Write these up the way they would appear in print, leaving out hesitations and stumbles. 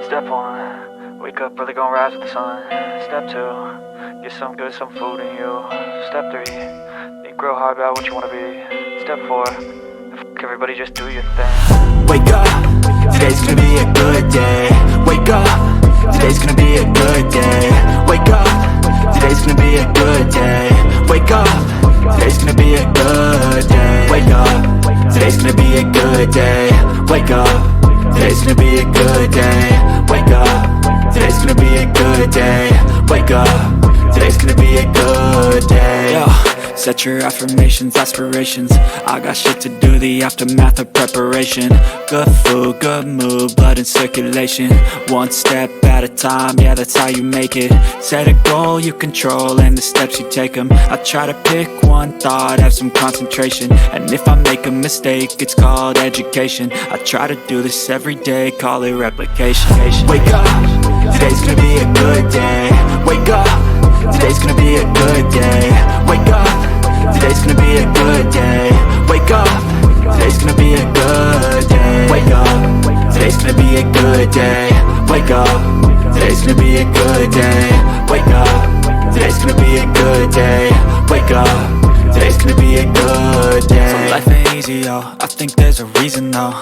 Step 1, wake up early, gonna rise with the sun. Step 2, get some good, some food in you. Step 3, think real hard about what you wanna be. Step 4, fuck everybody, just do your thing. Wake up, today's gonna be a good day. Wake up, today's gonna be a good day. Wake up, today's gonna be a good day. Wake up, today's gonna be a good day. Wake up, today's gonna be a good day. Wake up, today's gonna be a good day. Wake up, today's gonna be a good day. Wake up, today's gonna be a good day. Yo, set your affirmations, aspirations. I got shit to do, the aftermath of preparation. Good food, good mood, blood in circulation. One step at a time, yeah, that's how you make it. Set a goal you control and the steps you take them. I try to pick one thought, have some concentration. And if I make a mistake, it's called education. I try to do this every day, call it replication. Wake up, today's gonna be a good day. Wake up, today's gonna be a good day. Wake up, today's gonna be a good day. Wake up, today's gonna be a good day. Wake up, today's gonna be a good day. Wake up, today's gonna be a good day. Wake up, today's gonna be a good day. Wake up, today's gonna be a good day. So life ain't easy, yo, I think there's a reason though.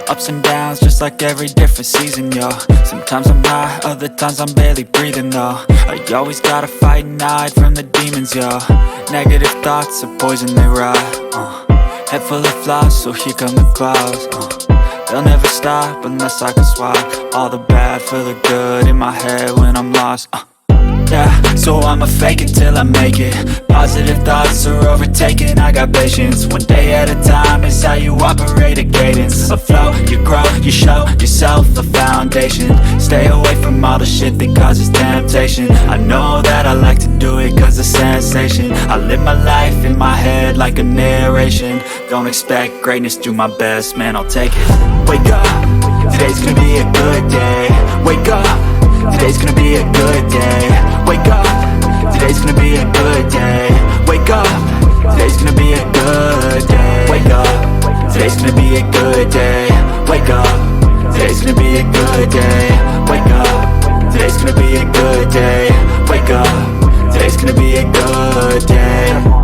Ups and downs, just like every different season, yo. Sometimes I'm high, other times I'm barely breathing, though. I always gotta fight and hide from the demons, yo. Negative thoughts are poison, they rot. Head full of flies, so here come the clouds. They'll never stop unless I can swap all the bad for the good in my head when I'm lost. Yeah, so I'ma fake it till I make it. Positive thoughts are overtaken, I got patience. One day at a time is how you operate a cadence. A flow, you grow, you show yourself a foundation. Stay away from all the shit that causes temptation. I know that I like to do it cause it's sensation. I live my life in my head like a narration. Don't expect greatness, do my best, man, I'll take it. Wake up, today's gonna be a good day. Wake up, today's gonna be a good day. Wake up, today's gonna be a good day. Wake up, today's gonna be a good day. Wake up, today's gonna be a good day. Wake up, today's gonna be a good day. Wake up, today's gonna be a good day. Wake up, today's gonna be a good day.